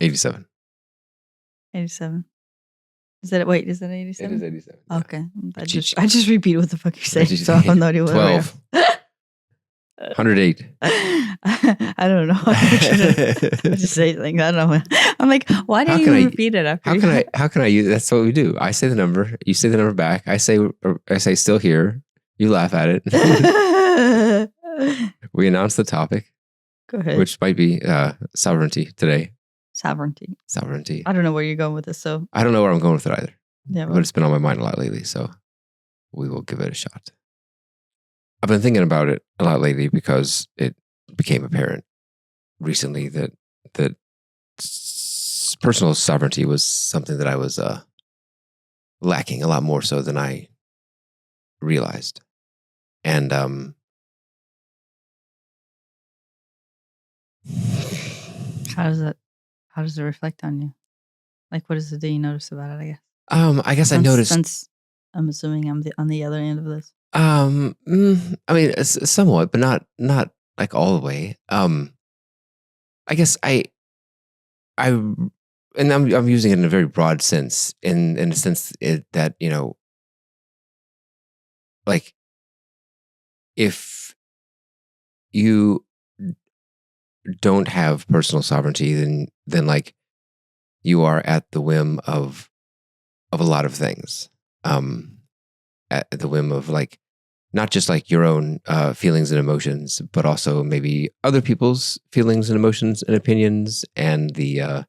87. 87. Is that 87? It is 87. Yeah. Okay. I just repeat what the fuck you're saying. So I have no idea what 12. 108. I don't know. I just say things. I don't know. I'm like, why didn't you repeat it after? How can I use? That's what we do. I say the number. You say the number back. I say still here. You laugh at it. We announce the topic. Go ahead. Which might be sovereignty today. Sovereignty. I don't know where you're going with this. So I don't know where I'm going with it either. Yeah, but it's been on my mind a lot lately. So we will give it a shot. I've been thinking about it a lot lately because it became apparent recently that personal sovereignty was something that I was lacking a lot more so than I realized. And how does it reflect on you? Like, what is it that you notice about it, I guess? I guess I noticed. Since I'm assuming I'm on the other end of this. I mean, somewhat, but not like all the way. I guess and I'm using it in a very broad sense, in the sense that, you know, like if you don't have personal sovereignty, then like you are at the whim of a lot of things. At the whim of like not just like your own feelings and emotions, but also maybe other people's feelings and emotions and opinions, and the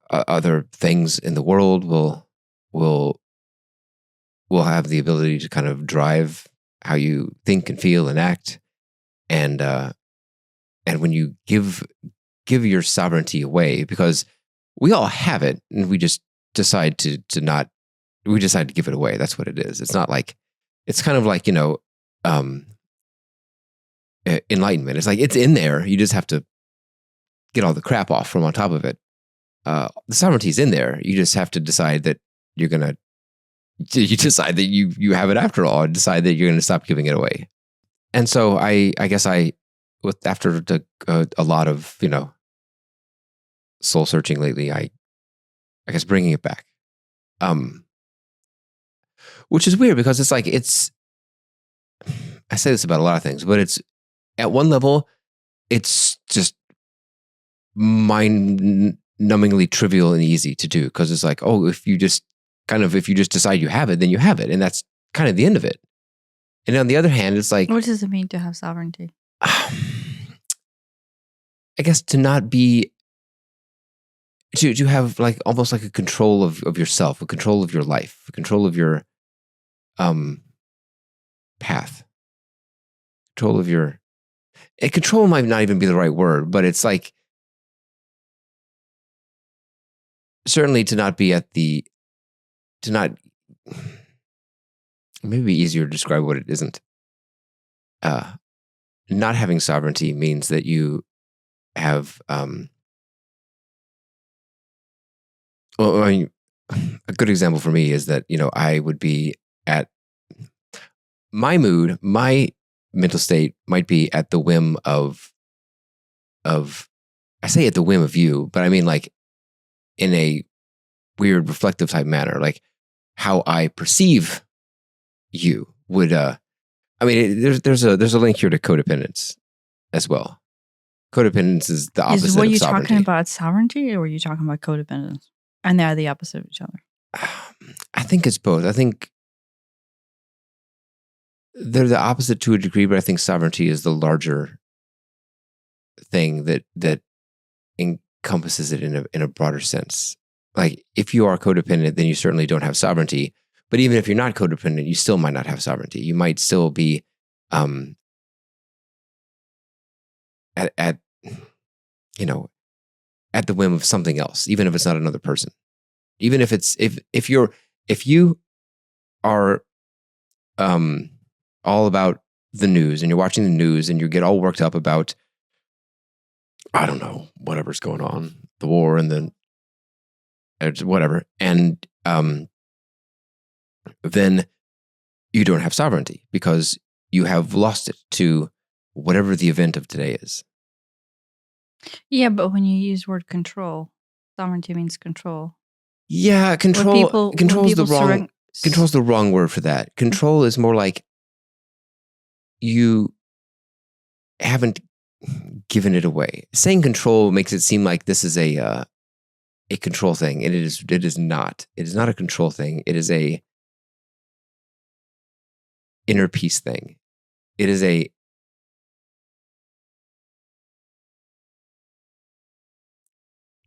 other things in the world will have the ability to kind of drive how you think and feel and act. And when you give your sovereignty away, because we all have it, and we just decide to give it away. That's what it is. It's not like, it's kind of like, you know, enlightenment. It's like, it's in there. You just have to get all the crap off from on top of it. The sovereignty's in there. You just have to decide that you decide that you have it after all, and decide that you're going to stop giving it away. And so I guess after a lot of, you know, soul searching lately, I guess bringing it back. Which is weird because it's like, I say this about a lot of things, but it's at one level, it's just mind-numbingly trivial and easy to do, because it's like, oh, if you just decide you have it, then you have it, and that's kind of the end of it. And on the other hand, it's like, what does it mean to have sovereignty? I guess to not be, to have like almost like a control of yourself, a control of your life, a control of your path, control of your, control might not even be the right word, but it's like, certainly to not be maybe easier to describe what it isn't. Not having sovereignty means that you have, well, I mean, a good example for me is that, you know, I would be at my mood, my mental state might be at the whim of, I say at the whim of you, but I mean like in a weird reflective type manner, like how I perceive you would, I mean, there's a link here to codependence as well. Codependence is the opposite of sovereignty. Were you talking about sovereignty, or were you talking about codependence? And they're the opposite of each other. I think it's both. I think they're the opposite to a degree, but I think sovereignty is the larger thing that encompasses it in a broader sense. Like if you are codependent, then you certainly don't have sovereignty. But even if you're not codependent, you still might not have sovereignty. You might still be at you know, at the whim of something else, even if it's not another person. Even if it's if you are all about the news, and you're watching the news and you get all worked up about, I don't know, whatever's going on, the war and then whatever, and then you don't have sovereignty because you have lost it to whatever the event of today is. Yeah, but when you use word control, sovereignty means control. Yeah, control's the wrong word for that. Control is more like you haven't given it away. Saying control makes it seem like this is a control thing, and it is not. It is not a control thing. It is a inner peace thing. It is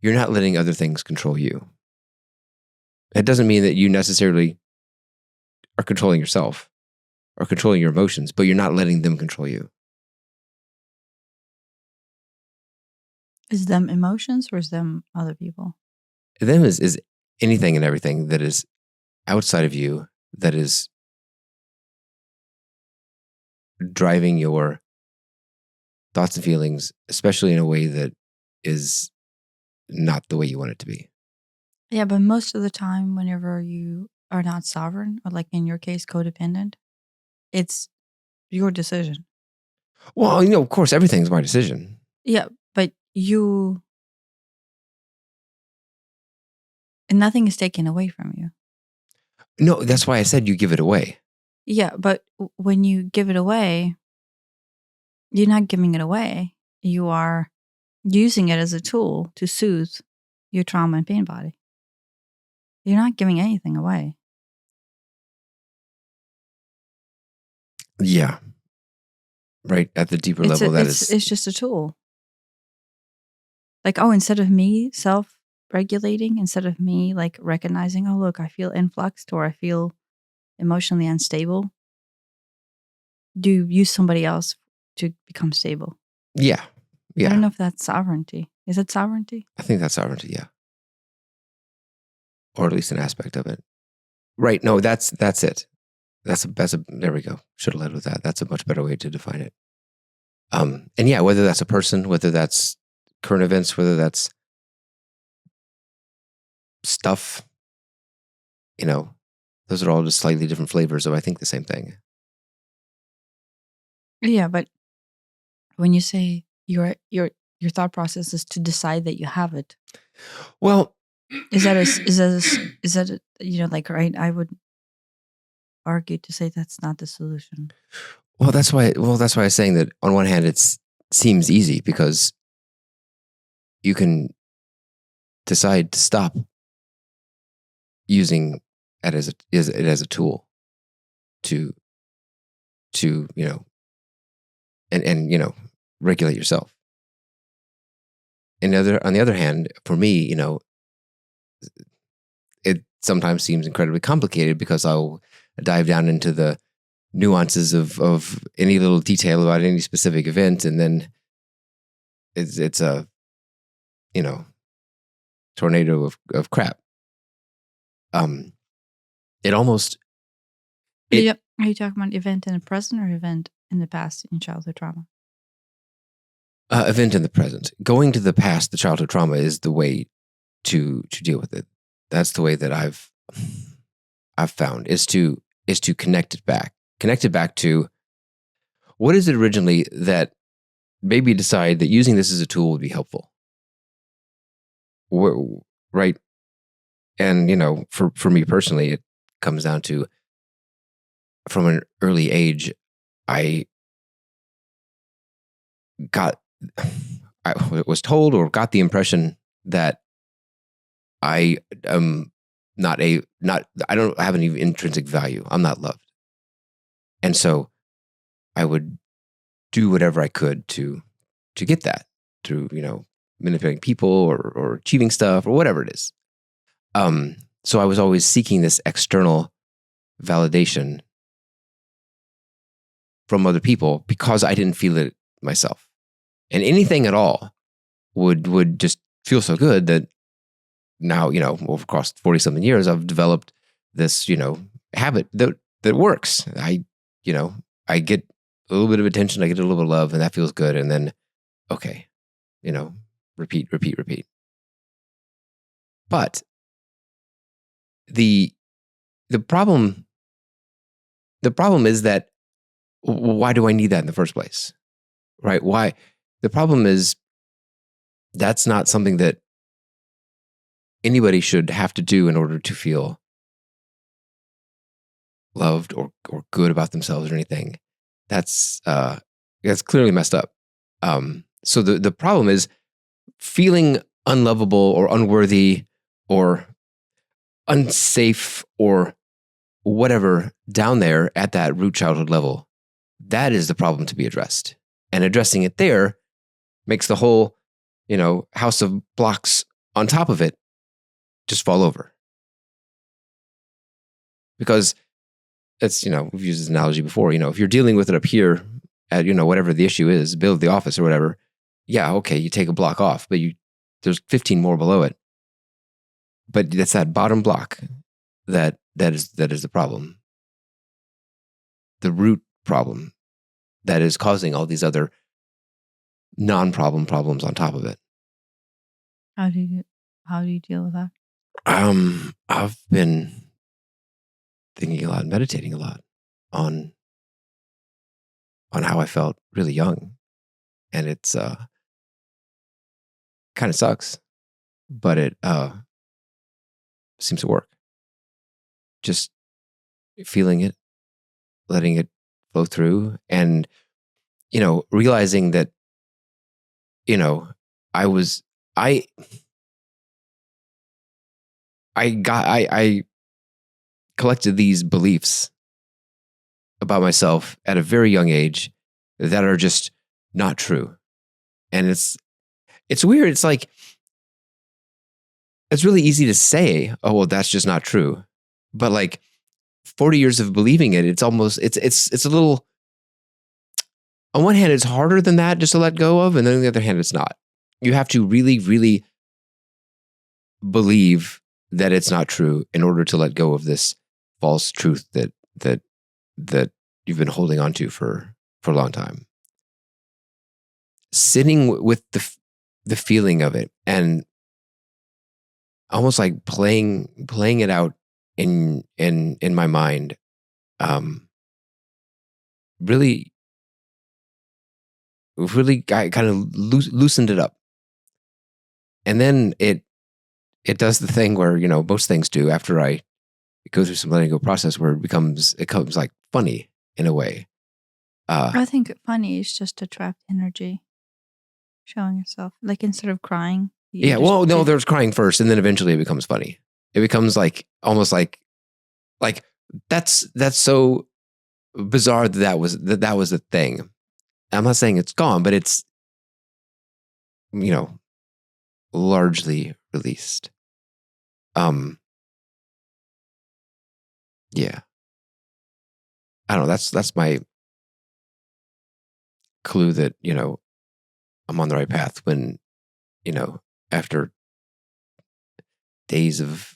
you're not letting other things control you. It doesn't mean that you necessarily are controlling yourself or controlling your emotions, but you're not letting them control you. Is them emotions or is them other people? Them is anything and everything that is outside of you that is driving your thoughts and feelings, especially in a way that is not the way you want it to be. Yeah, but most of the time, whenever you are not sovereign, or like in your case, codependent, it's your decision. Well, of course, everything's my decision. Yeah, but and nothing is taken away from you. No, that's why I said you give it away. Yeah, but when you give it away, you're not giving it away. You are using it as a tool to soothe your trauma and pain body. You're not giving anything away. Yeah. Right. At the deeper level, it's just a tool. Like, instead of me self-regulating, instead of me like recognizing, oh, look, I feel influxed or I feel emotionally unstable, do you use somebody else to become stable? Yeah. I don't know if that's sovereignty. Is it sovereignty? I think that's sovereignty, yeah. Or at least an aspect of it. Right. No, that's it. There we go. Should have led with that. That's a much better way to define it. And yeah, whether that's a person, whether that's current events, whether that's stuff, those are all just slightly different flavors of, I think, the same thing. Yeah, but when you say your thought process is to decide that you have it, well, is that like, right? I would argue to say that's not the solution. Well, that's why I was saying that on one hand, it seems easy because you can decide to stop using it as a tool to and regulate yourself. And on the other hand, for me, it sometimes seems incredibly complicated because I'll dive down into the nuances of any little detail about any specific event, and then it's a tornado of crap. It almost. Are you talking about event in the present or event in the past in childhood trauma? Event in the present. Going to the past, the childhood trauma, is the way to deal with it. That's the way that I've found is to connect it back to what is it originally that made me decide that using this as a tool would be helpful. Right. And for me personally, it comes down to, from an early age, I was told or got the impression that I am I don't have any intrinsic value. I'm not loved. And so I would do whatever I could to get that through, manipulating people or achieving stuff or whatever it is. So I was always seeking this external validation from other people because I didn't feel it myself. And anything at all would just feel so good that now, over across 40 something years, I've developed this, habit that works. I get a little bit of attention, I get a little bit of love, and that feels good. And then, okay, repeat. But the problem is that, why do I need that in the first place? Right? Why? The problem is that's not something that anybody should have to do in order to feel loved or good about themselves or anything. That's clearly messed up. So the problem is feeling unlovable or unworthy or unsafe or whatever down there at that root childhood level. That is the problem to be addressed. And addressing it there makes the whole, house of blocks on top of it just fall over. Because it's, we've used this analogy before, if you're dealing with it up here at, whatever the issue is, build the office or whatever, yeah, okay, you take a block off, but there's 15 more below it. But that's that bottom block that is the problem. The root problem that is causing all these other non-problem problems on top of it. How do you deal with that? I've been thinking a lot, meditating a lot on how I felt really young. And it's kind of sucks, but it seems to work. Just feeling it, letting it flow through, and realizing that I collected these beliefs about myself at a very young age that are just not true. And it's weird. It's like, it's really easy to say, oh, well, that's just not true. But like 40 years of believing it, it's almost, it's a little, on one hand, it's harder than that just to let go of. And then on the other hand, it's not. You have to really, really believe that it's not true in order to let go of this false truth that you've been holding on to for a long time. Sitting with the feeling of it and almost like playing it out in my mind, really kind of loosened it up. And then it does the thing where, most things do after I go through some letting go process, where it becomes like funny in a way. I think funny is just a trapped energy showing itself. Like instead of crying. Yeah, well, no, there's crying first, and then eventually it becomes funny. It becomes like almost like that's so bizarre that was the thing. I'm not saying it's gone, but it's largely released. Yeah. I don't know. That's my clue that, I'm on the right path when, after days of,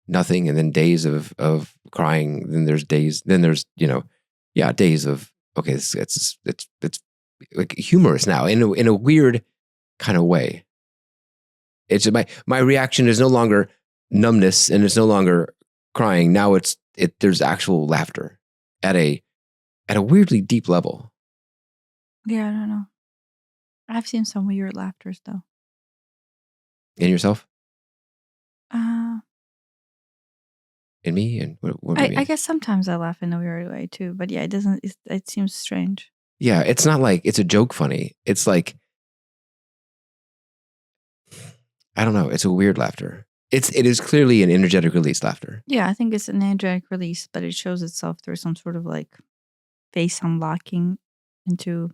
nothing, and then days of crying, then there's days of, okay, it's like humorous now in a weird kind of way. It's my reaction is no longer numbness, and it's no longer crying. Now there's actual laughter at a weirdly deep level. Yeah, I don't know. I've seen some weird laughters though. In yourself? In me? And what do you mean? I guess sometimes I laugh in a weird way too, but yeah, it seems strange. Yeah, it's not like it's a joke funny. It's like, I don't know. It's a weird laughter. It is clearly an energetic release laughter. Yeah, I think it's an energetic release, but it shows itself through some sort of like face unlocking into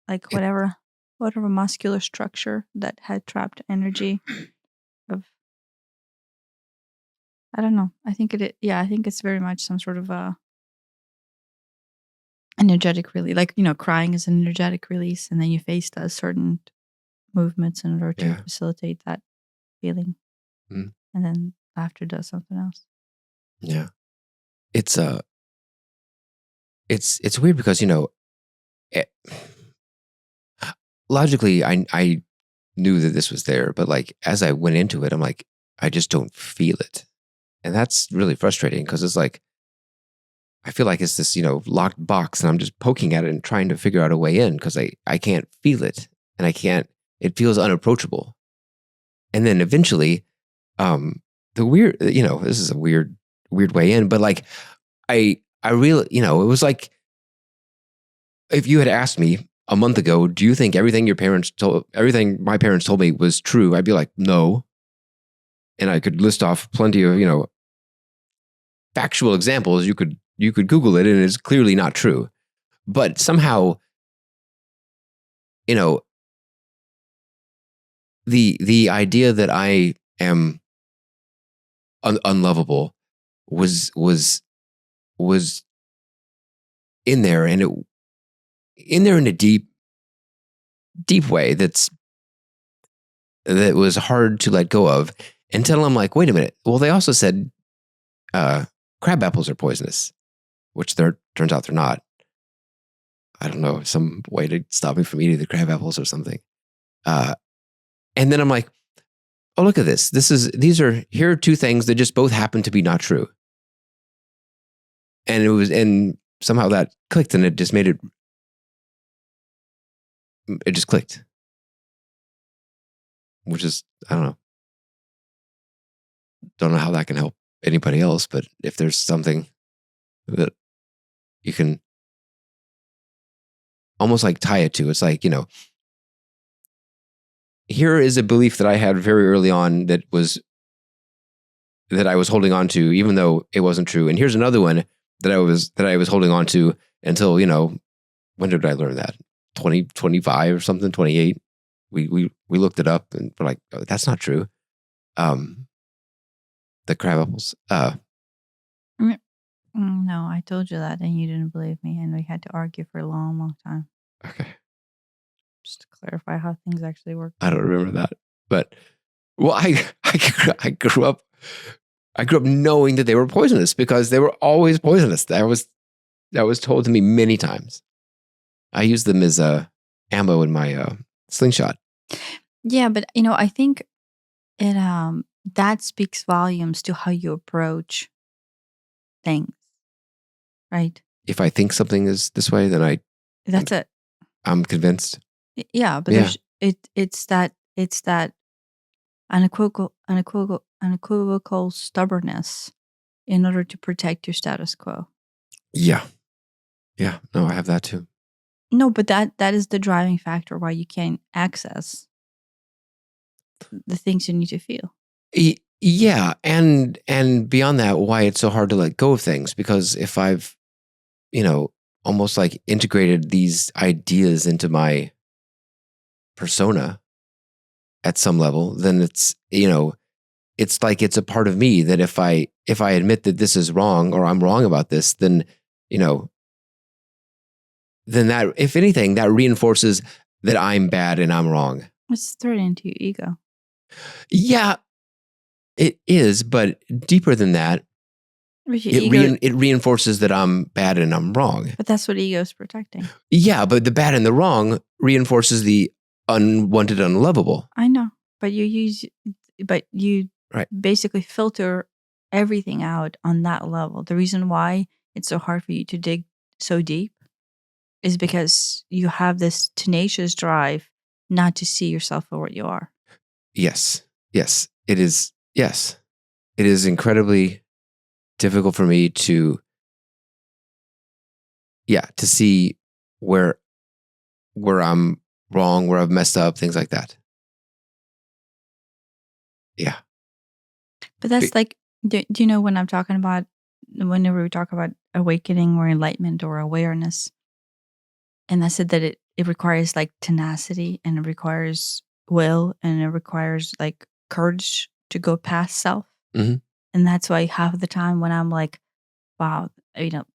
like whatever muscular structure that had trapped energy of, I don't know. I think I think it's very much some sort of a energetic release. Like, crying is an energetic release, and then your face does certain movements in order to facilitate that feeling. And then laughter does something else. Yeah. It's weird because, logically I knew that this was there, but like as I went into it, I'm like, I just don't feel it. And that's really frustrating because it's like, I feel like it's this, locked box, and I'm just poking at it and trying to figure out a way in because I can't feel it. and I can't. It feels unapproachable. And then eventually, the weird, this is a weird way in, but like I really, it was like if you had asked me a month ago, do you think everything my parents told me was true? I'd be like, no. And I could list off plenty of, factual examples. You could Google it, and it's clearly not true. But somehow, the idea that I am unlovable was in there, and in a deep way that was hard to let go of until I'm like, wait a minute. Well, they also said crab apples are poisonous, which turns out they're not. I don't know, some way to stop me from eating the crab apples or something. And then I'm like, oh, look at this. Here are two things that just both happen to be not true. And somehow that clicked, and it just made it just clicked. Which is, I don't know how that can help anybody else, but if there's something that you can almost like tie it to, it's like, here is a belief that I had very early on that I was holding on to, even though it wasn't true. And here's another one that I was holding on to until, when did I learn that? 25 or something, 28. We looked it up, and we're like, oh, that's not true. The crab apples. No, I told you that, and you didn't believe me, and we had to argue for a long, long time. Okay. Just to clarify how things actually work. I don't remember that, but I grew up knowing that they were poisonous because they were always poisonous. That was told to me many times. I used them as ammo in my slingshot. Yeah, but I think it that speaks volumes to how you approach things, right? If I think something is this way, then that's it. I'm convinced. Yeah, but it's that unequivocal stubbornness in order to protect your status quo. Yeah. No, I have that too. No, but that is the driving factor why you can't access the things you need to feel. Yeah, and beyond that, why it's so hard to let go of things, because if I've, almost like integrated these ideas into my persona at some level, then it's, it's like it's a part of me that if I admit that this is wrong or I'm wrong about this, then, then that, if anything, that reinforces that I'm bad and I'm wrong. It's threatening to your ego. Yeah, it is, but deeper than that, it reinforces that I'm bad and I'm wrong. But that's what ego is protecting. Yeah, but the bad and the wrong reinforces the unwanted, unlovable. I know, but you right. basically filter everything out on that level. The reason why it's so hard for you to dig so deep is because you have this tenacious drive not to see yourself for what you are. Yes, it is. Yes, it is incredibly difficult for me to see where I'm wrong, where I've messed up, things like that. Yeah. But that's like, do you know when I'm talking about, whenever we talk about awakening or enlightenment or awareness, and I said that it requires like tenacity, and it requires will, and it requires like courage to go past self. Mm-hmm. And that's why half of the time when I'm like, wow, the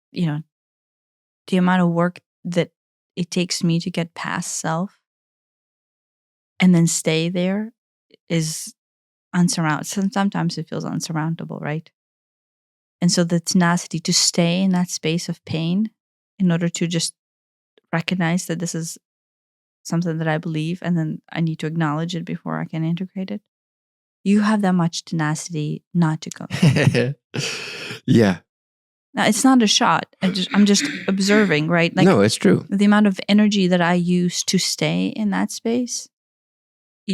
amount of work that it takes me to get past self and then stay there is unsurmountable. Sometimes it feels unsurmountable, right? And so the tenacity to stay in that space of pain in order to just recognize that this is something that I believe, and then I need to acknowledge it before I can integrate it. You have that much tenacity not to go. Yeah. Now, it's not a shot. I'm just observing, right? Like, no, it's true. the amount of energy that I use to stay in that space,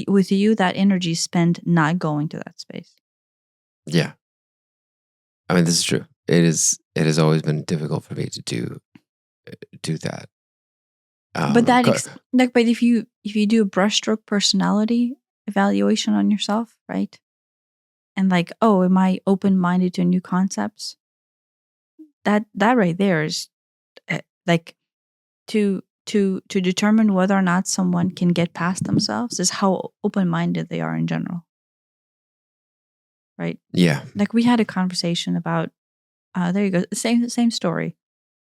with you, that energy is spent not going to that space. Yeah. I mean, this is true. It has always been difficult for me to do that. But but if you do a brushstroke personality evaluation on yourself, right? And like, oh, am I open-minded to new concepts? That right there is like to determine whether or not someone can get past themselves is how open-minded they are in general. Right? Yeah. Like, we had a conversation about there you go, same story.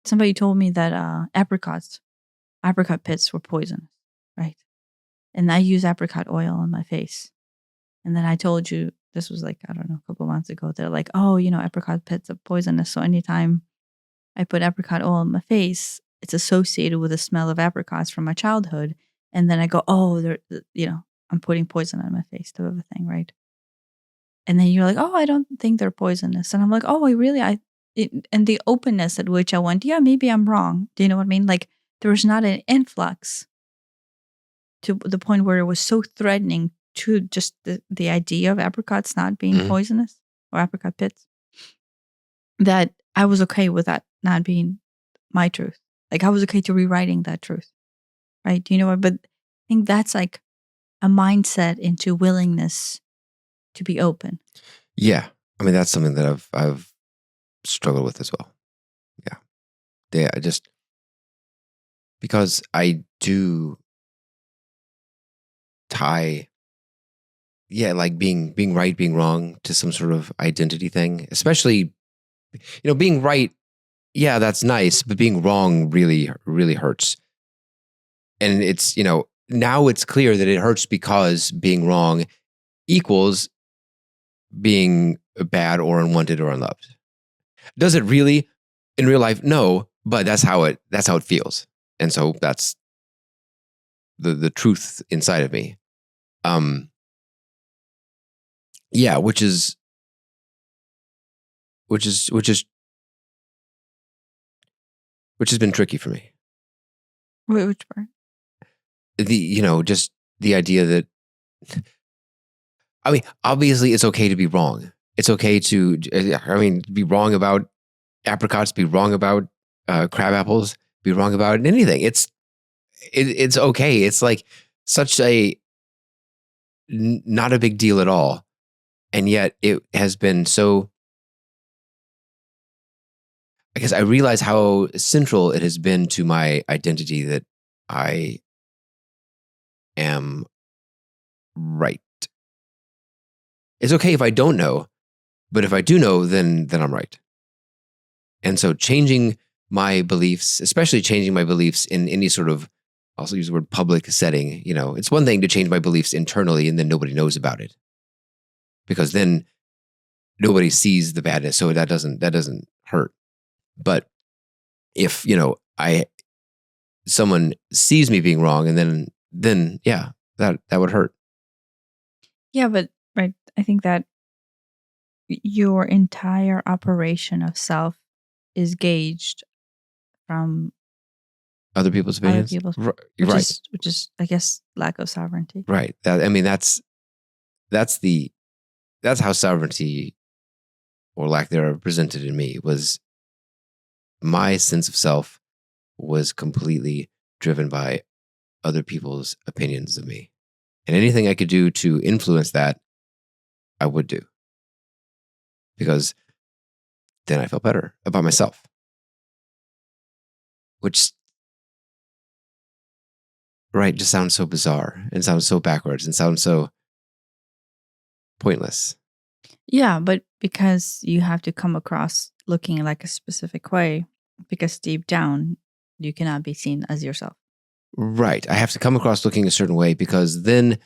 Somebody told me that apricot pits were poisonous, right? And I use apricot oil on my face. And then I told you, this was like, I don't know, a couple months ago, they're like, oh, apricot pits are poisonous. So anytime I put apricot oil on my face, it's associated with the smell of apricots from my childhood. And then I go, oh, I'm putting poison on my face, type of a thing, right? And then you're like, oh, I don't think they're poisonous. And I'm like, oh, and the openness at which I went, yeah, maybe I'm wrong. Do you know what I mean? Like, there was not an influx to the point where it was so threatening to just the idea of apricots not being poisonous, or apricot pits, that I was okay with that not being my truth. Like, I was okay to rewriting that truth, right? Do you know what? But I think that's like a mindset into willingness to be open. Yeah. I mean, that's something that I've struggled with as well. Yeah. Just because I do tie, like being right, being wrong to some sort of identity thing, especially, being right. Yeah, that's nice, but being wrong really, really hurts. And it's, now it's clear that it hurts because being wrong equals being bad or unwanted or unloved. Does it really in real life? No, but that's how it feels. And so that's the truth inside of me. Yeah, which has been tricky for me. Wait, which part? Just the idea that, I mean, obviously it's okay to be wrong. It's okay to, be wrong about apricots, be wrong about crab apples, be wrong about anything. It's okay. It's like such a not a big deal at all. And yet it has been so, I guess I realize how central it has been to my identity that I am right. It's okay if I don't know, but if I do know, then I'm right. And so changing my beliefs, especially changing my beliefs in any sort of, also use the word public setting, it's one thing to change my beliefs internally and then nobody knows about it, because then nobody sees the badness. So that doesn't hurt. But if, someone sees me being wrong, and then yeah, that would hurt. Yeah, but right, I think that your entire operation of self is gauged from Other people's opinions. Which is, I guess, lack of sovereignty. Right. That's how sovereignty, or lack thereof, presented in me. Was my sense of self was completely driven by other people's opinions of me, and anything I could do to influence that, I would do, because then I felt better about myself, which, right, just sounds so bizarre and sounds so backwards and sounds so pointless. Yeah, but because you have to come across looking like a specific way, because deep down you cannot be seen as yourself. Right. I have to come across looking a certain way, because then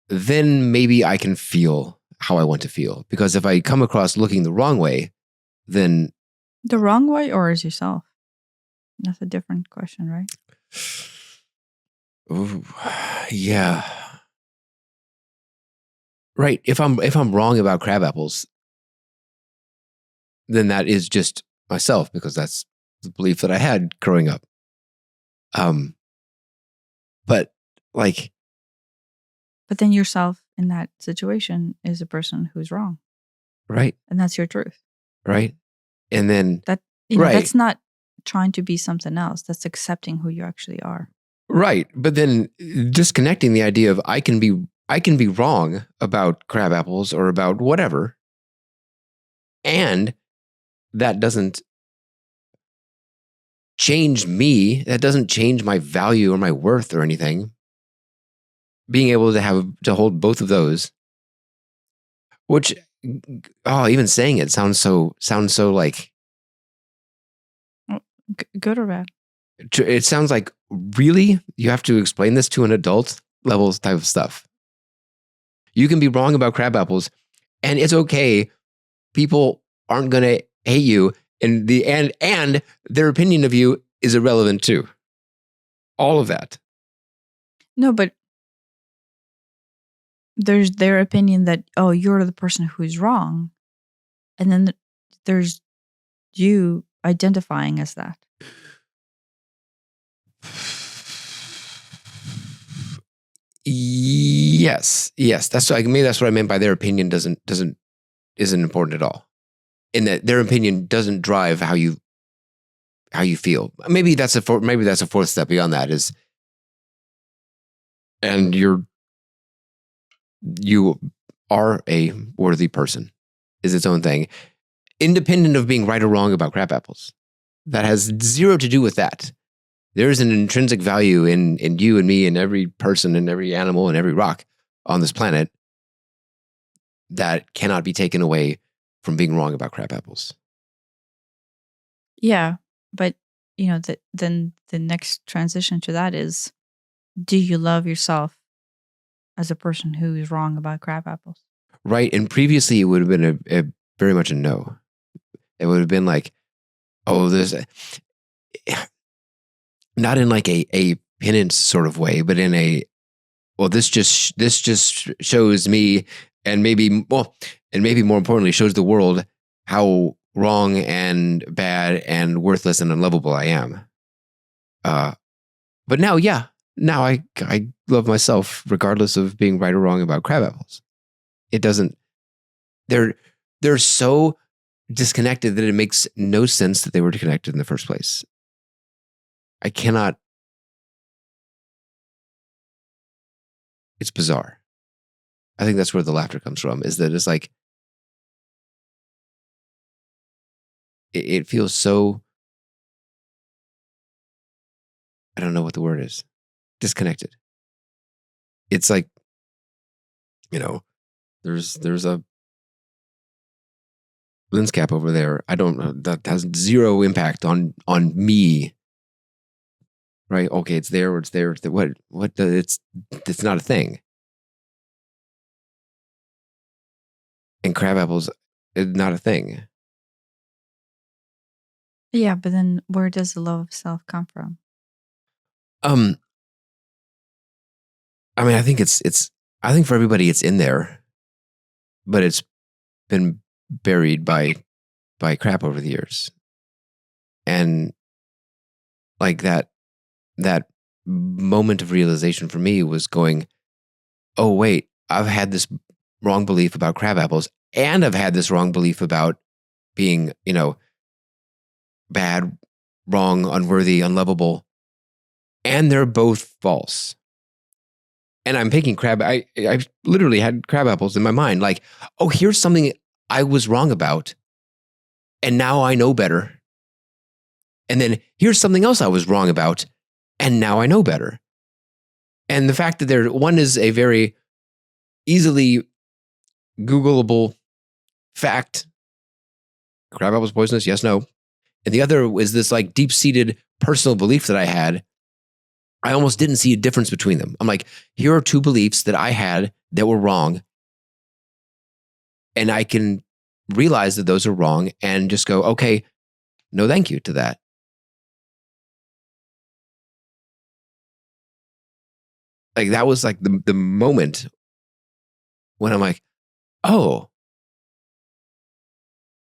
maybe I can feel how I want to feel. Because if I come across looking the wrong way, then... The wrong way, or as yourself? That's a different question, right? Ooh, yeah. Right. If I'm wrong about crab apples, then that is just myself because that's the belief that I had growing up. But like, But then yourself in that situation is a person who's wrong, right, and that's your truth. right, and then That right, that's not trying to be something else. That's accepting who you actually are. right. But then disconnecting the idea of I can be wrong about crab apples or about whatever, and that doesn't change me. That doesn't change my value or my worth or anything. Being able to hold both of those, which even saying it sounds so like Good or bad? it sounds like really you have to explain this to an adult levels type of stuff. You can be wrong about crab apples, and it's okay. People aren't going to hate you, and their opinion of you is irrelevant too. All of that. No, but there's their opinion that, oh, you're the person who's wrong. And then there's you identifying as that. Yes. That's maybe that's what I meant by their opinion isn't important at all. In that their opinion doesn't drive how you feel. Maybe that's a fourth step beyond that is, and you are a worthy person is its own thing, independent of being right or wrong about crab apples. That has zero to do with that. There is an intrinsic value in you and me and every person and every animal and every rock on this planet that cannot be taken away from being wrong about crab apples. Yeah, but then the next transition to that is, do you love yourself as a person who is wrong about crab apples? Right. And previously it would have been a very much a no. It would have been like, oh, there's not in like a penance sort of way, but in a, well, this just shows me, and maybe more importantly, shows the world how wrong and bad and worthless and unlovable I am. But now, I love myself regardless of being right or wrong about crab apples. It doesn't. They're so disconnected that it makes no sense that they were connected in the first place. I cannot. It's bizarre. I think that's where the laughter comes from, is that it's like, it feels so, I don't know what the word is, disconnected. It's like, there's a lens cap over there. I don't know, that has zero impact on me. Right? Okay, it's there or it's there. It's not a thing. And crab apples is not a thing. Yeah, but then where does the love of self come from? I mean, I think I think for everybody it's in there, but it's been buried by crap over the years. And like that moment of realization for me was going, oh wait, I've had this wrong belief about crab apples, and I've had this wrong belief about being, bad, wrong, unworthy, unlovable, and they're both false. And I'm picking I literally had crab apples in my mind, like, oh, here's something I was wrong about, and now I know better. And then here's something else I was wrong about, and now I know better. And the fact that one is a very easily Googleable fact, crab apples poisonous, yes, no. And the other is this like deep-seated personal belief that I had. I almost didn't see a difference between them. I'm like, here are two beliefs that I had that were wrong. And I can realize that those are wrong and just go, okay, no thank you to that. Like that was like the moment when I'm like, oh,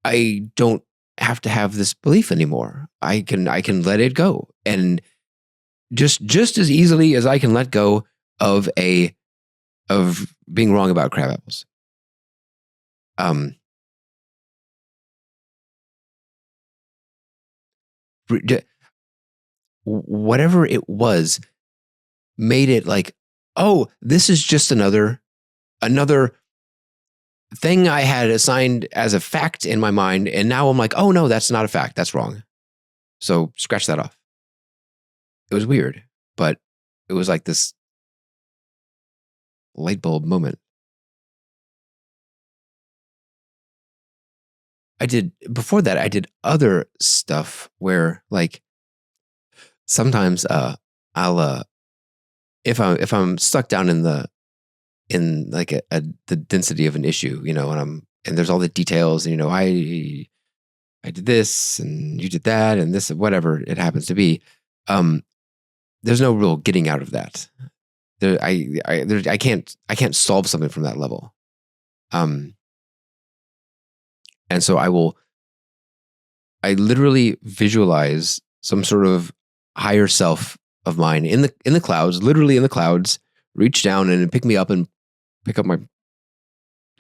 I don't have to have this belief anymore. I can let it go. And just as easily as I can let go of being wrong about crab apples. Whatever it was made it like, oh, this is just another thing I had assigned as a fact in my mind. And now I'm like, oh no, that's not a fact. That's wrong. So scratch that off. It was weird, but it was like this light bulb moment. Before that, I did other stuff where like sometimes I'll if I'm stuck down in the density of an issue, and there's all the details, and I did this and you did that and this, whatever it happens to be. There's no real getting out of that. I can't solve something from that level. And so I literally visualize some sort of higher self of mine in the clouds, literally in the clouds, reach down and pick me up and pick up my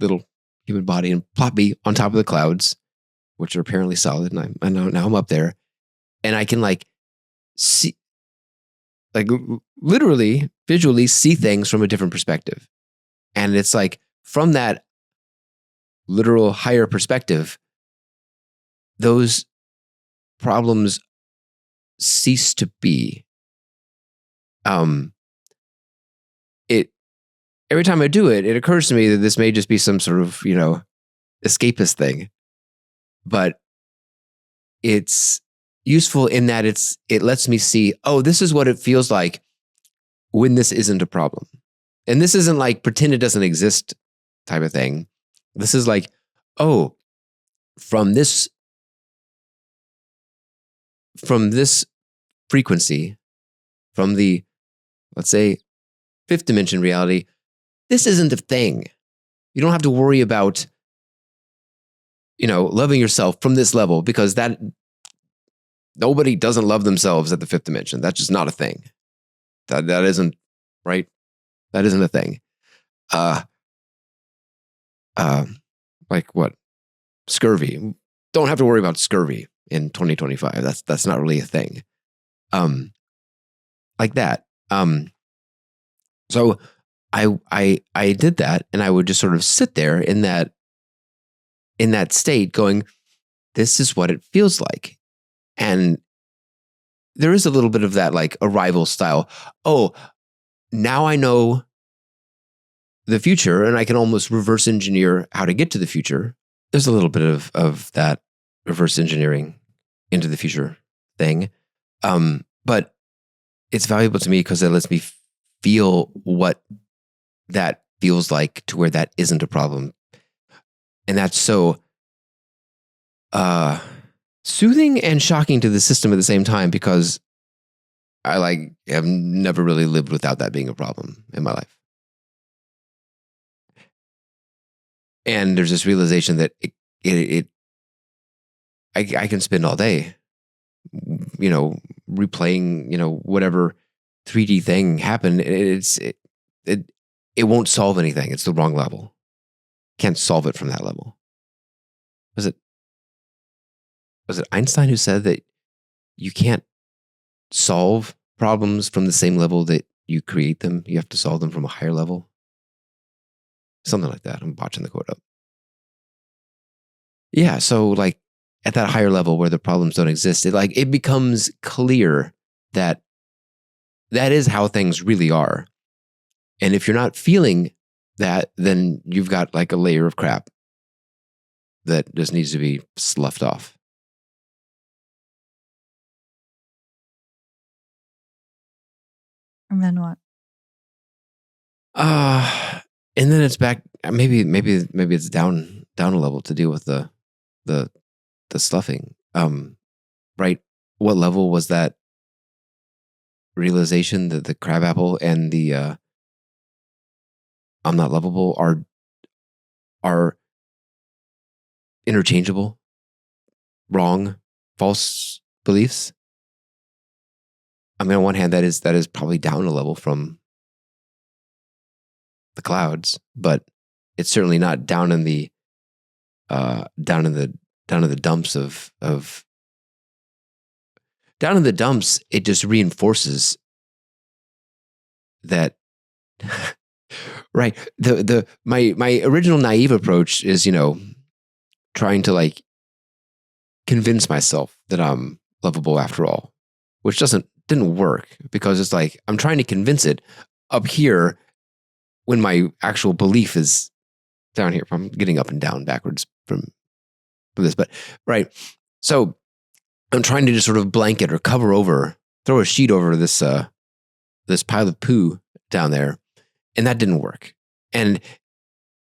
little human body and plop me on top of the clouds, which are apparently solid. And now I'm up there, and I can like see, like literally visually see things from a different perspective. And it's like from that literal higher perspective, those problems cease to be. Every time I do it, it occurs to me that this may just be some sort of, escapist thing, but it's useful in that it lets me see, oh, this is what it feels like when this isn't a problem. And this isn't like pretend it doesn't exist type of thing. This is like, oh, from this frequency, from the, let's say, fifth dimension reality, this isn't a thing. You don't have to worry about, loving yourself from this level, because that nobody doesn't love themselves at the fifth dimension. That's just not a thing. That isn't right. That isn't a thing. Like what? Scurvy. Don't have to worry about scurvy in 2025. That's not really a thing. Like that. So I did that, and I would just sort of sit there in that state going, this is what it feels like. And there is a little bit of that like Arrival style. Oh, now I know the future, and I can almost reverse engineer how to get to the future. There's a little bit of that reverse engineering into the future thing. But it's valuable to me because it lets me feel what that feels like to where that isn't a problem. And that's so soothing and shocking to the system at the same time, because I have never really lived without that being a problem in my life. And there's this realization that I can spend all day, replaying, whatever 3D thing happened. It won't solve anything. It's the wrong level. Can't solve it from that level. Was it Einstein who said that you can't solve problems from the same level that you create them? You have to solve them from a higher level. Something like that. I'm botching the quote up. Yeah, so like at that higher level where the problems don't exist, it becomes clear that is how things really are. And if you're not feeling that, then you've got like a layer of crap that just needs to be sloughed off. And then what? And then it's back. Maybe it's down a level to deal with the sloughing. Right? What level was that realization that the crab apple and the I'm not lovable are interchangeable? wrong, false beliefs. I mean, on one hand, that is probably down a level from the clouds, but it's certainly not down in the down in the dumps of down in the dumps. It just reinforces that. Right. My original naive approach is, trying to like convince myself that I'm lovable after all, which didn't work, because it's like I'm trying to convince it up here when my actual belief is down here. I'm getting up and down backwards from this, but right. So I'm trying to just sort of blanket or cover over, throw a sheet over this pile of poo down there, and that didn't work. And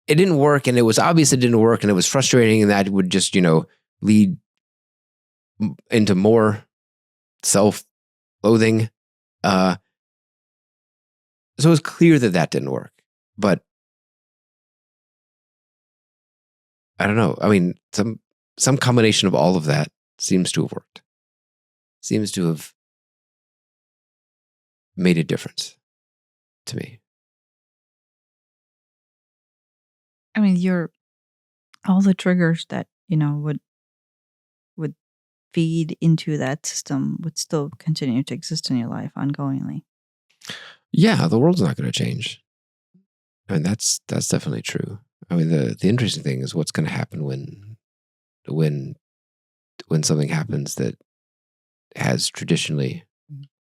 it didn't work, and it was obvious it didn't work, and it was frustrating, and that would just, lead into more self-loathing. So it was clear that didn't work. But I don't know. I mean, some combination of all of that seems to have worked. Seems to have made a difference to me. I mean, all the triggers that, would feed into that system would still continue to exist in your life ongoingly. Yeah, the world's not going to change. I mean, that's definitely true. I mean, the interesting thing is what's going to happen when something happens that has traditionally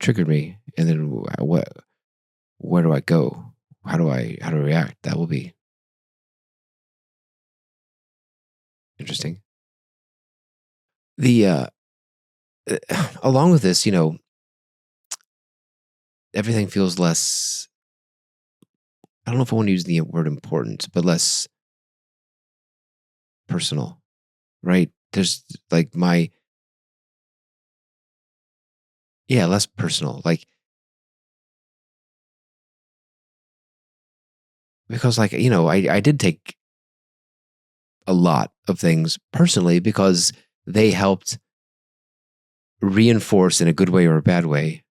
triggered me, and then where do I go? How do I react? That will be interesting. The along with this, everything feels less. I don't know if I want to use the word important, but less personal, right? There's like less personal, like, because like, I did take a lot of things personally because they helped reinforce, in a good way or a bad way,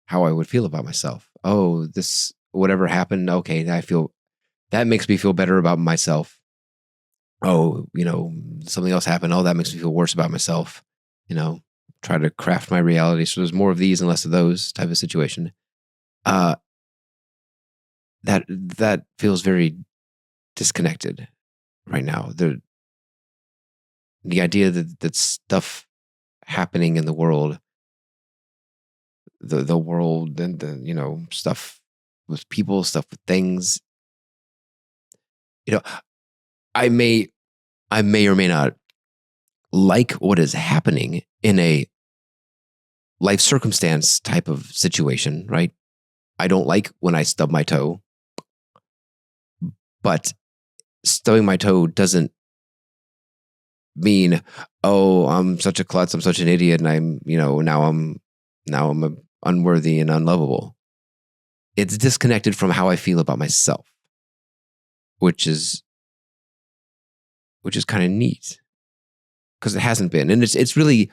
how I would feel about myself. Oh, this, whatever happened, okay, that makes me feel better about myself. Oh, something else happened. Oh, that makes me feel worse about myself. Try to craft my reality so there's more of these and less of those type of situation. That feels very disconnected right now. The idea that stuff happening in the world, the world, and the stuff with people, stuff with things. I may or may not like what is happening in a life circumstance type of situation, right? I don't like when I stub my toe, but stubbing my toe doesn't mean, oh, I'm such a klutz, I'm such an idiot, and I'm, now I'm unworthy and unlovable. It's disconnected from how I feel about myself, which is kind of neat, because it hasn't been. And it's really,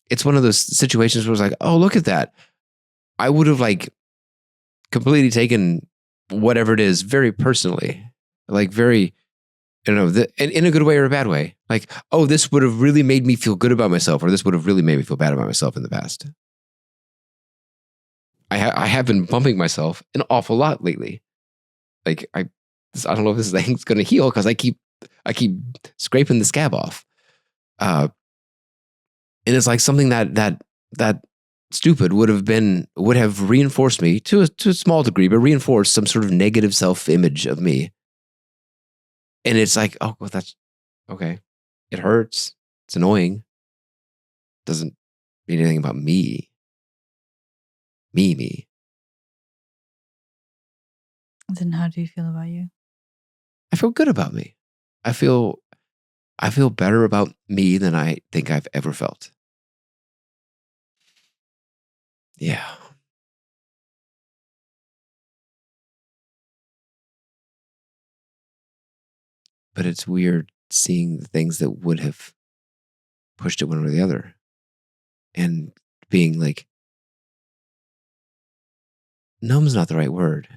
it's one of those situations where it's like, oh, look at that. I would have like completely taken whatever it is very personally, like very, I don't know, in a good way or a bad way. Like, oh, this would have really made me feel good about myself, or this would have really made me feel bad about myself in the past. I have been bumping myself an awful lot lately. Like, I don't know if this thing's going to heal, because I keep scraping the scab off. And it's like something that stupid would have reinforced me to a small degree, but reinforced some sort of negative self-image of me. And it's like, oh, well, that's okay. It hurts. It's annoying. Doesn't mean anything about me. Me. Then how do you feel about you? I feel good about me. I feel better about me than I think I've ever felt. Yeah. But it's weird seeing the things that would have pushed it one way or the other. And being like, numb's not the right word.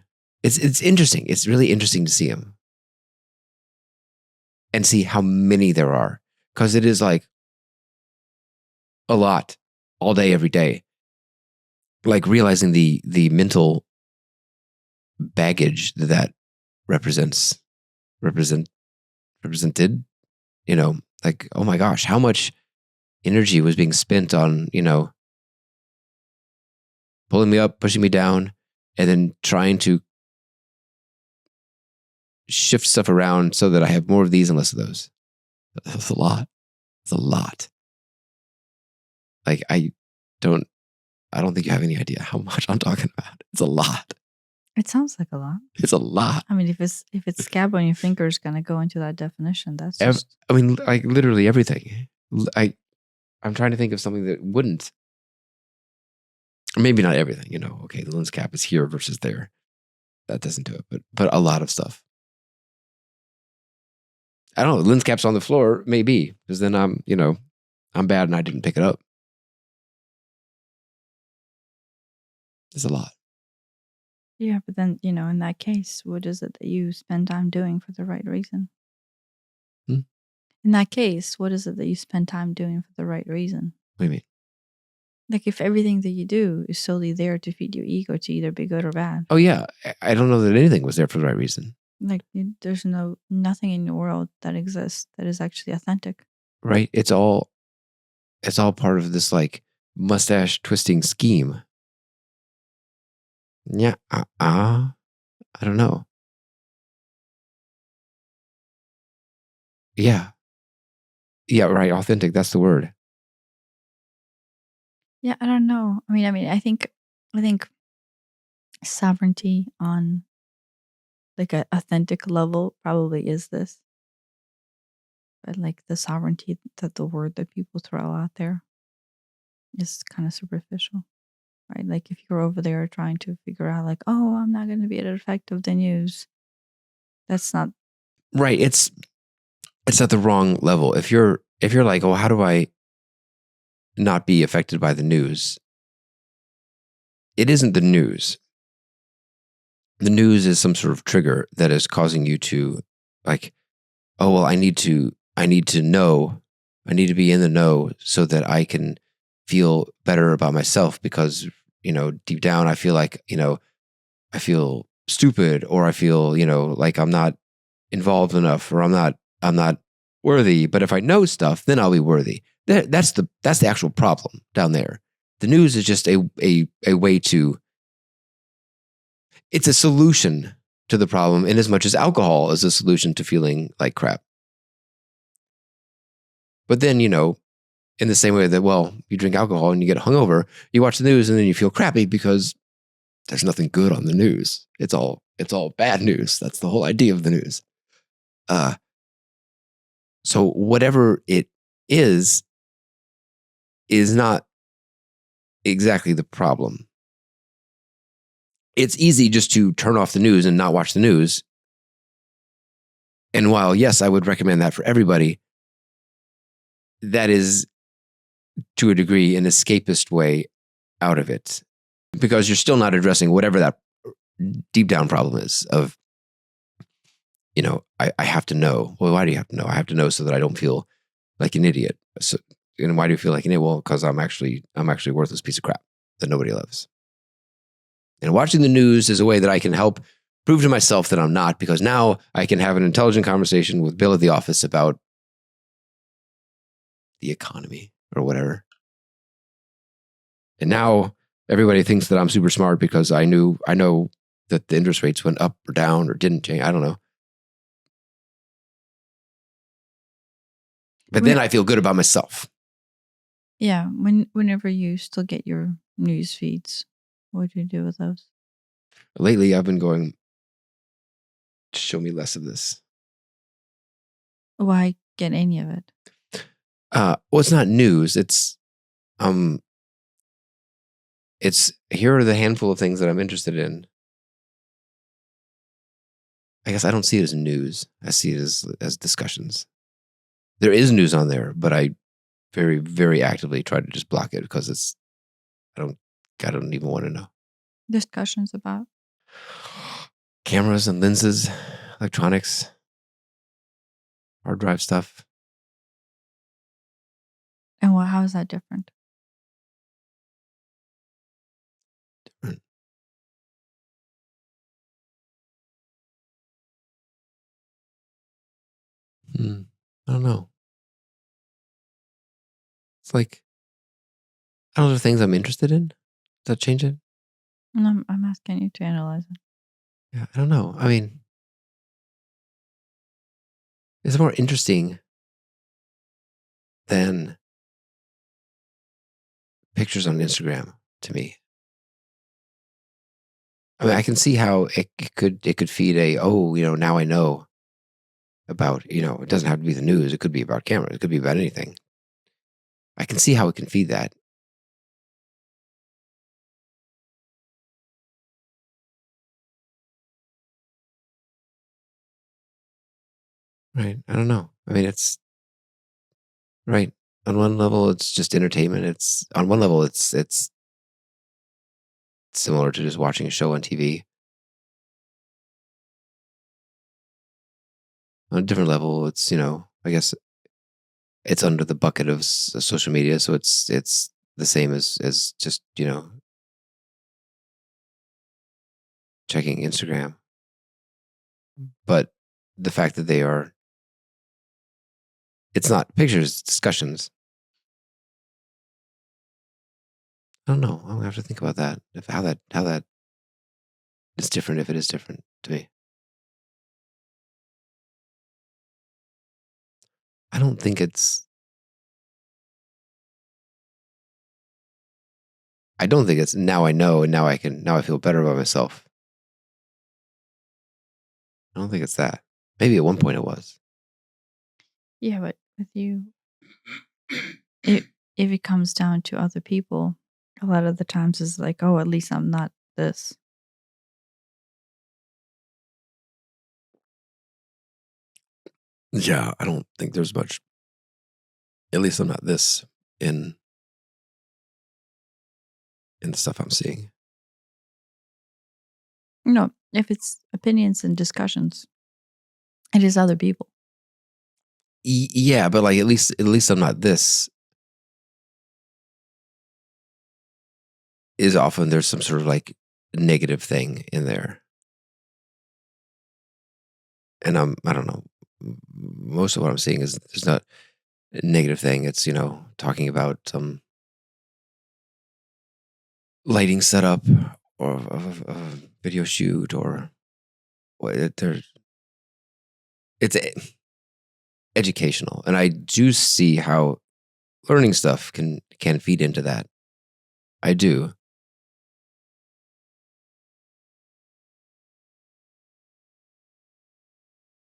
It's interesting. It's really interesting to see him and see how many there are. Because it is like a lot all day, every day. Like realizing the mental baggage that represented, like, oh my gosh, how much energy was being spent on, pulling me up, pushing me down, and then trying to shift stuff around so that I have more of these and less of those. That's a lot. It's a lot. Like, I don't think you have any idea how much I'm talking about. It's a lot. It sounds like a lot. It's a lot. I mean, if it's scab on your finger is going to go into that definition, that's just... I mean, like literally everything. I'm trying to think of something that wouldn't. Maybe not everything, Okay, the lens cap is here versus there. That doesn't do it, but a lot of stuff. I don't know. Lens cap's on the floor, maybe, because then I'm bad and I didn't pick it up. It's a lot. Yeah, but then, in that case, what is it that you spend time doing for the right reason? Hmm? In that case, what is it that you spend time doing for the right reason? What do you mean? Like, if everything that you do is solely there to feed your ego to either be good or bad. Oh, yeah. I don't know that anything was there for the right reason. Like, there's nothing in the world that exists that is actually authentic. Right? It's all part of this, like, mustache twisting scheme. Yeah. I don't know. Yeah. Yeah, right. Authentic. That's the word. Yeah, I don't know. I mean, I think sovereignty on like an authentic level probably is this. But like the sovereignty, that the word that people throw out there is kind of superficial, right? Like if you're over there trying to figure out like, oh, I'm not going to be at effect of the news. That's not Right. It's at the wrong level. If you're like, oh, how do I not be affected by the news? It isn't the news. The news is some sort of trigger that is causing you to like, oh, well, I need to know, I need to be in the know so that I can feel better about myself because, deep down I feel like, I feel stupid or I feel, like I'm not involved enough or I'm not worthy. But if I know stuff, then I'll be worthy. That's the actual problem down there. The news is just a way to, it's a solution to the problem in as much as alcohol is a solution to feeling like crap. But then, in the same way that, well, you drink alcohol and you get hungover, you watch the news and then you feel crappy because there's nothing good on the news. It's all bad news. That's the whole idea of the news. So whatever it is not exactly the problem. It's easy just to turn off the news and not watch the news. And while, yes, I would recommend that for everybody, that is, to a degree, an escapist way out of it. Because you're still not addressing whatever that deep down problem is of, I have to know. Well, why do you have to know? I have to know so that I don't feel like an idiot. So, and why do you feel like an idiot? Well, because I'm actually a worthless piece of crap that nobody loves. And watching the news is a way that I can help prove to myself that I'm not, because now I can have an intelligent conversation with Bill at the office about the economy or whatever. And now everybody thinks that I'm super smart because I know that the interest rates went up or down or didn't change. I don't know. But then I feel good about myself. Yeah. Whenever you still get your news feeds, what do you do with those? Lately, I've been going, show me less of this. Why get any of it? Well, it's not news. It's here are the handful of things that I'm interested in. I guess I don't see it as news. I see it as discussions. There is news on there, but I very, very actively try to just block it because I don't even want to know. Discussions about. Cameras and lenses, electronics, hard drive stuff. And how is that different? Different. I don't know. It's like, I don't know, things I'm interested in. Does that change it? No, I'm asking you to analyze it. Yeah, I don't know. I mean, it's more interesting than pictures on Instagram to me. I mean, I can see how it could feed now I know about, it doesn't have to be the news. It could be about cameras. It could be about anything. I can see how it can feed that. Right. I don't know. I mean, it's right. On one level, it's just entertainment. On one level, it's similar to just watching a show on TV. On a different level, it's, I guess it's under the bucket of social media. So it's the same as just, checking Instagram. But the fact that it's not pictures, it's discussions. I don't know. I'm gonna have to think about that. How that is different, if it is different to me. I don't think it's. I don't think it's now I know and now I feel better about myself. I don't think it's that. Maybe at one point it was. Yeah, but with you, if it comes down to other people, a lot of the times it's like, oh, at least I'm not this. Yeah, I don't think there's much. At least I'm not this in the stuff I'm seeing. No, if it's opinions and discussions, it is other people. Yeah, but like at least I'm not this. Is often there's some sort of like negative thing in there, and I don't know. Most of what I'm seeing is there's not a negative thing. It's talking about some lighting setup or a video shoot or it's educational, and I do see how learning stuff can feed into that. I do.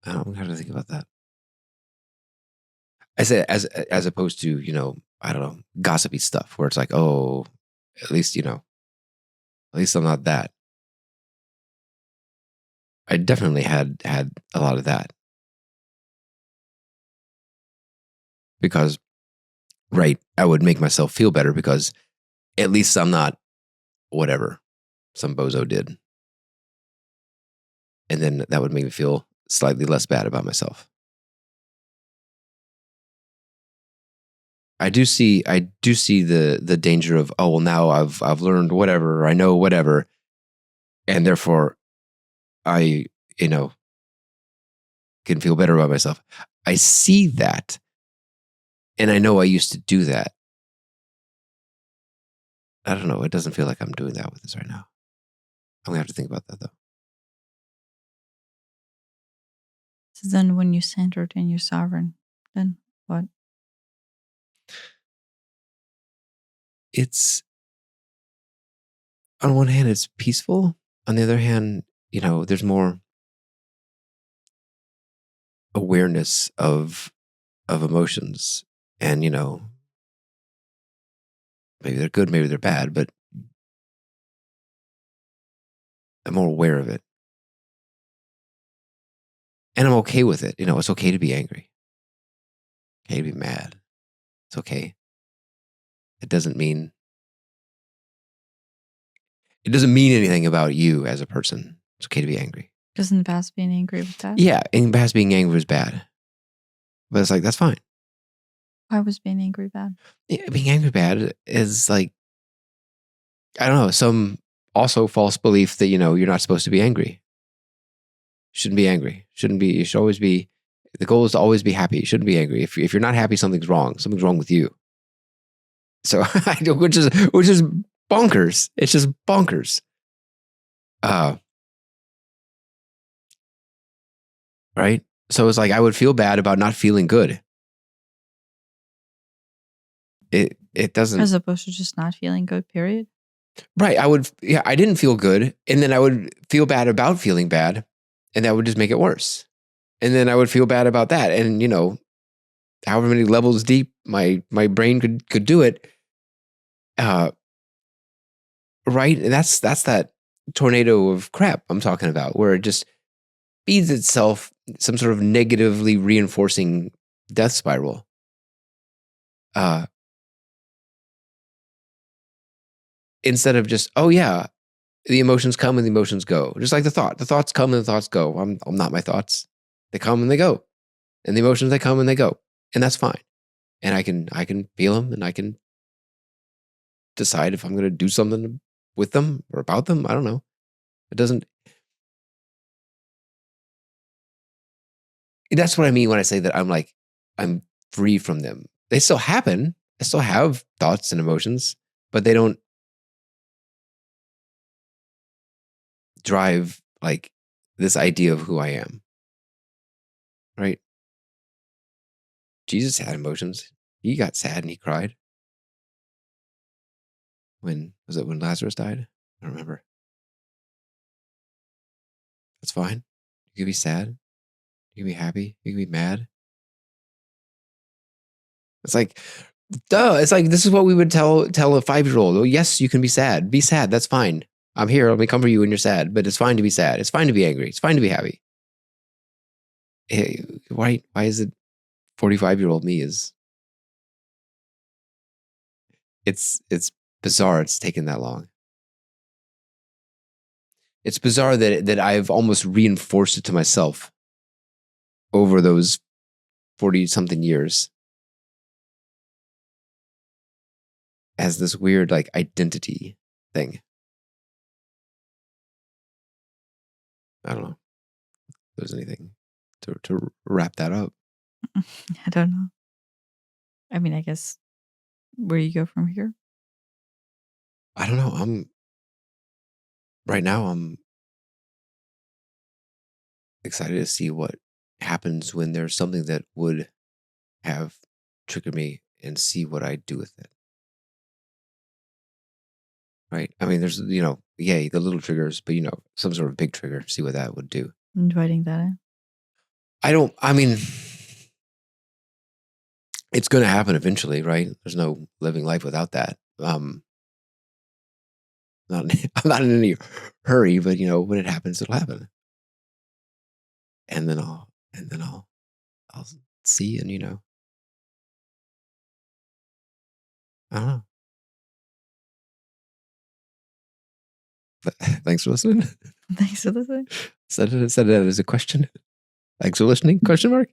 I don't have to think about that. I say as opposed to I don't know, gossipy stuff where it's like, oh, at least at least I'm not that. I definitely had a lot of that because right, I would make myself feel better because at least I'm not whatever some bozo did, and then that would make me feel slightly less bad about myself. I do see the danger of, oh well, now I've learned whatever, I know whatever, and therefore I can feel better about myself. I see that, and I know I used to do that. I don't know. It doesn't feel like I'm doing that with this right now. I'm gonna have to think about that though. So then when you're centered and you're sovereign, then what? It's on one hand, it's peaceful. On the other hand, there's more awareness of emotions, and maybe they're good, maybe they're bad, but I'm more aware of it, and I'm okay with it. It's okay to be angry, okay to be mad. It's okay. it doesn't mean anything about you as a person. It's okay to be angry. Doesn't the past being angry with that? Yeah, in the past being angry was bad. But it's like, that's fine. Why was being angry bad? Yeah, being angry bad is like, I don't know, some also false belief that, you're not supposed to be angry. Shouldn't be angry. Shouldn't be, you should always be, the goal is to always be happy. You shouldn't be angry. If you're not happy, something's wrong. Something's wrong with you. So, which is bonkers. It's just bonkers. Right? So it's like, I would feel bad about not feeling good. It doesn't. As opposed to just not feeling good, period. Right. I didn't feel good. And then I would feel bad about feeling bad. And that would just make it worse. And then I would feel bad about that. And, however many levels deep my brain could do it. Right. And that's that tornado of crap I'm talking about, where it just feeds itself some sort of negatively reinforcing death spiral. Instead of just, oh yeah, the emotions come and the emotions go. Just like the thoughts come and the thoughts go. I'm not my thoughts. They come and they go. And the emotions, they come and they go. And that's fine. And I can feel them, and I can decide if I'm going to do something with them or about them. I don't know. That's what I mean when I say that I'm free from them. They still happen. I still have thoughts and emotions, but they don't drive like this idea of who I am. Right? Jesus had emotions. He got sad and he cried. When Lazarus died? I don't remember. That's fine. You can be sad. You can be happy. You can be mad. It's like, duh. It's like, this is what we would tell a 5-year-old. Oh, yes, you can be sad. Be sad. That's fine. I'm here. Let me comfort you when you're sad. But it's fine to be sad. It's fine to be angry. It's fine to be happy. Hey, why is it 45-year-old me is? It's bizarre. It's taken that long. It's bizarre that I've almost reinforced it to myself over those 40-something years as this weird like identity thing. I don't know if there's anything to wrap that up. I don't know. I mean, I guess where you go from here? I don't know. Right now I'm excited to see what happens when there's something that would have triggered me, and see what I do with it. Right? I mean, there's, yay, the little triggers, but, some sort of big trigger, see what that would do. Inviting that in. I mean, it's going to happen eventually, right? There's no living life without that. I'm not in any hurry, but, when it happens, it'll happen. And then I'll see, and, I don't know. But thanks for listening. Thanks for listening. Said it as a question. Thanks for listening? Question mark.